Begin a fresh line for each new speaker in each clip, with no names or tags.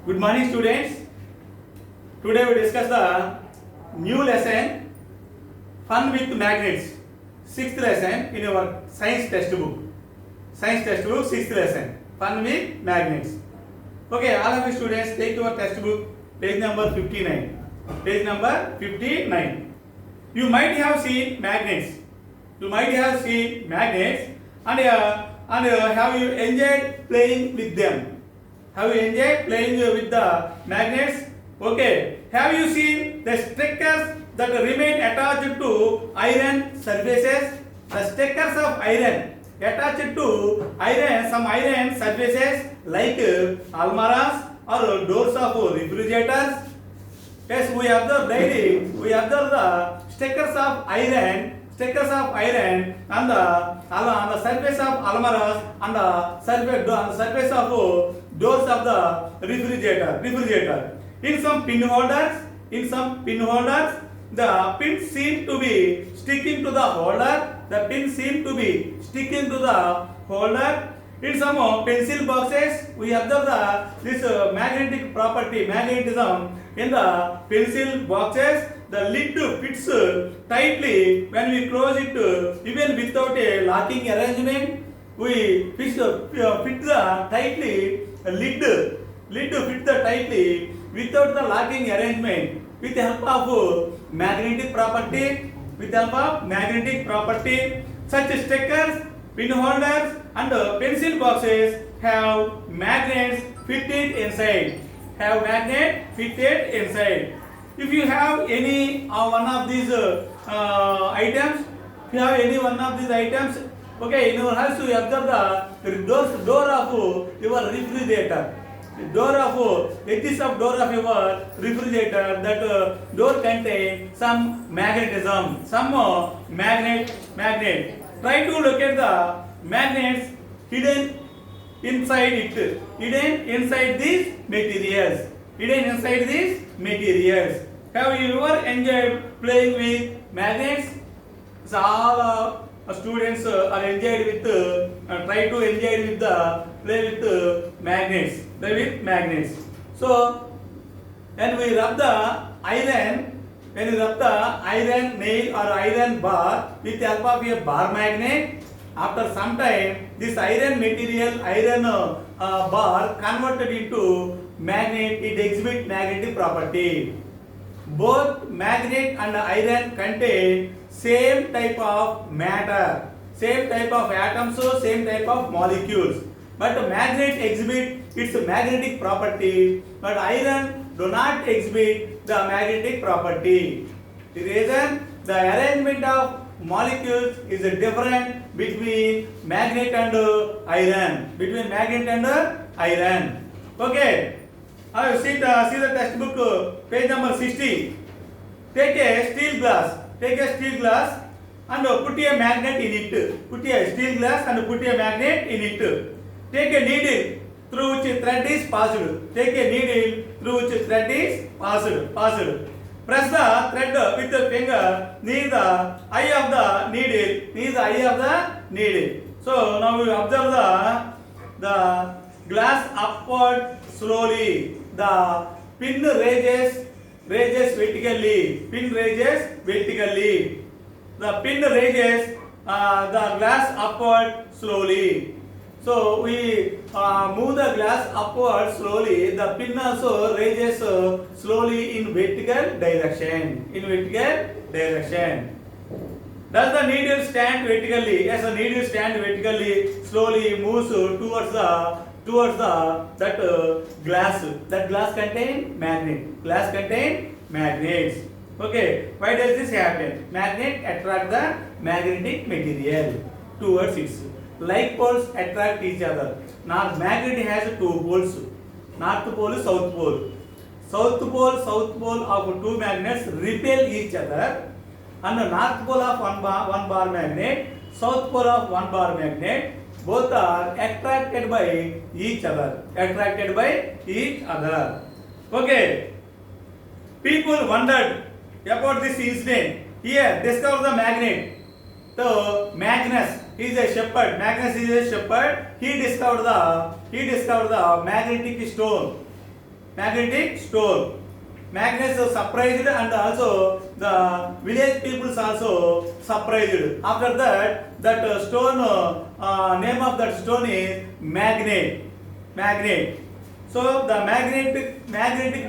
Good morning, students. Today we discuss the new lesson, Fun with Magnets. Sixth lesson in our science textbook. Science textbook, sixth lesson, Fun with Magnets. Okay, all of you students, take your textbook, page number 59. Page number 59. You might have seen magnets. You might have seen magnets, and have you enjoyed playing with them? Have you enjoyed playing with the magnets? Okay. Have you seen the stickers that remain attached to iron surfaces? The stickers of iron attached to iron, some iron surfaces like almirahs or doors of refrigerators. Yes, we observe daily. We observe the stickers of iron on the surface of almirahs and the surface of doors of the refrigerator. In some pin holders, the pins seem to be sticking to the holder. In some pencil boxes, we observe this magnetic property, magnetism in the pencil boxes. The lid fits tightly when we close it, even without a locking arrangement. We fit the tightly lid fits tightly without the locking arrangement with the help of magnetic property. Such stickers, pin holders, and pencil boxes have magnets fitted inside. If you have any one of these items, okay, in your house you observe the door of your refrigerator. Edges of door of your refrigerator, that door contains some magnetism, magnet. Try to locate the magnets hidden inside these materials. Have you ever enjoyed playing with magnets? So all students are enjoyed with try to enjoy with the play with magnets. So when we rub the iron nail or iron bar with the help of a bar magnet, after some time this iron bar converted into magnet, it exhibits magnetic property. Both magnet and iron contain same type of matter, same type of atoms, so same type of molecules. But magnet exhibit its magnetic property, but iron do not exhibit the magnetic property. The reason, the arrangement of molecules is different between magnet and iron. Okay. See the textbook, page number 60. Take a steel glass and put a magnet in it. Take a needle through which thread is passed. Press the thread with the finger near the eye of the needle. So now we observe the glass upward slowly. The pin raises vertically. The pin raises the glass upward slowly. So we move the glass upward slowly. The pin also raises slowly in vertical direction. Does the needle stand vertically? Yes, the needle stands vertically. Slowly moves towards that glass. That glass contain magnets. Okay, why does this happen? Magnet attract the magnetic material towards it. Like poles attract each other. Now magnet has two poles, north pole, south pole. South pole of two magnets repel each other, and the north pole of one bar magnet, south pole of one bar magnet, both are attracted by each other. Okay. People wondered about this incident. Here, discover the magnet. So Magnus is a shepherd. He discovered the magnetic stone. magnetic stone. Magnets are surprised and also the village peoples also surprised. After that, that stone, name of that stone is magnet. Magnet. So the magnetic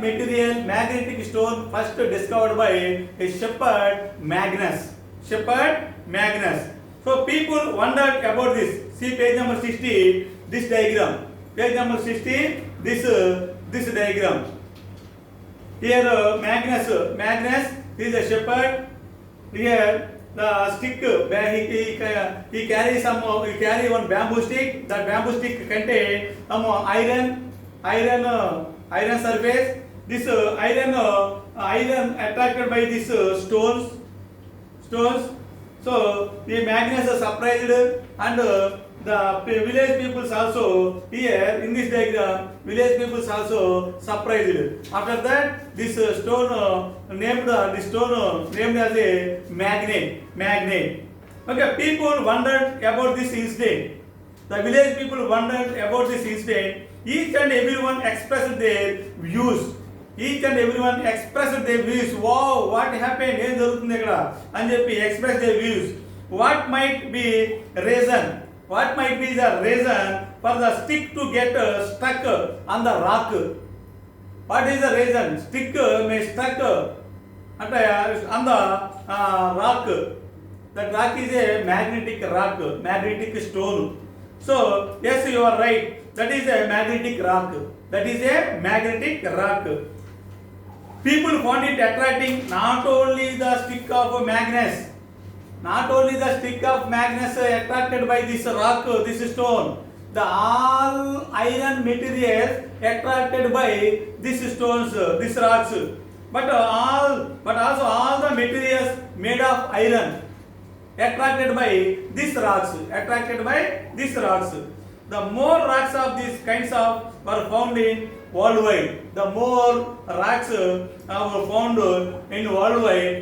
material, magnetic stone first discovered by a shepherd Magnus. Shepherd Magnus. So people wondered about this. See page number 60, this diagram. Page number 60, this diagram. Here Magnus is a shepherd. Here the stick, he carry one bamboo stick. That bamboo stick contain some iron surface. This iron attracted by these stones. So the Magnus are surprised and the village peoples also here in this diagram, village peoples also surprised. After that, this stone named as a magnet. Okay, people wondered about this incident. The village people wondered about this incident. Each and everyone expressed their views. Wow, what happened? ఏం జరుగుతుంది ఇక్కడ అని చెప్పి express their views. What might be the reason for the stick to get stuck on the rock? What is the reason? Stick may stuck on the rock. That rock is a magnetic rock, magnetic stone. So yes, you are right. That is a magnetic rock. People found it attracting not only the stick of Magnus. Attracted by this rock, this stone. The all iron materials attracted by these stones, these rocks. But also all the materials made of iron attracted by these rocks. The more rocks of these kinds of were found in worldwide. The more rocks were found in worldwide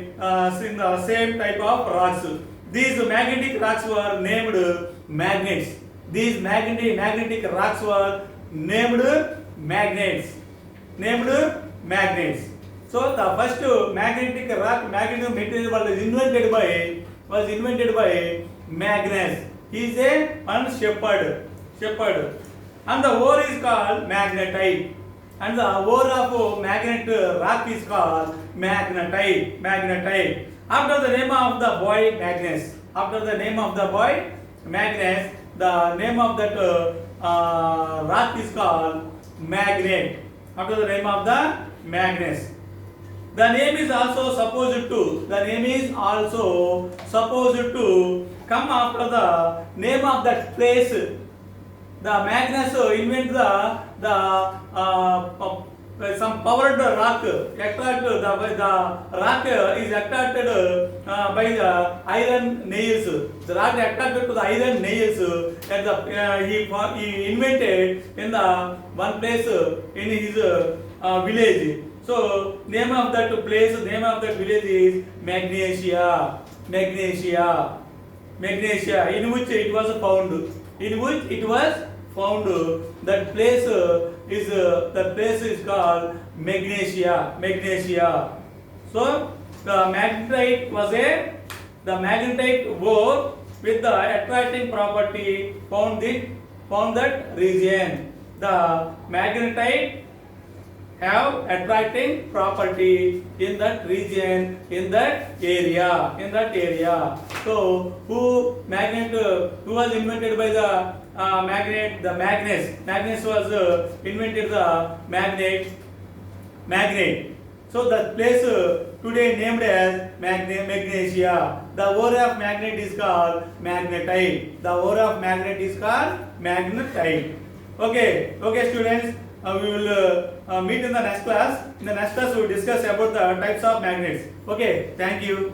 in the same type of rocks. These magnetic rocks were named magnets. These magnetic rocks were named magnets. So the first magnetic material was invented by Magnus. He is one shepherd. And the ore is called magnetite. And the ore of magnet rock is called magnetite. After the name of the boy Magnus, the name of that rock is called magnet. After the name of the Magnus. The name is also supposed to come after the name of that place. The Magnus invented some powered rock. The rock is attracted by the iron nails. The rock attracted to the iron nails, and he invented in the one place in his village. So name of that village is Magnesia. In which it was found. That place is called Magnesia. So the magnetite ore with the attracting property found that region. The magnetite have attracting property in that region, in that area. So who was invented by the Magnus? Magnus was invented the magnet. So the place today named as Magnesia. The ore of magnet is called magnetite. Okay, students. We will meet in the next class. In the next class, we will discuss about the types of magnets. Okay, thank you.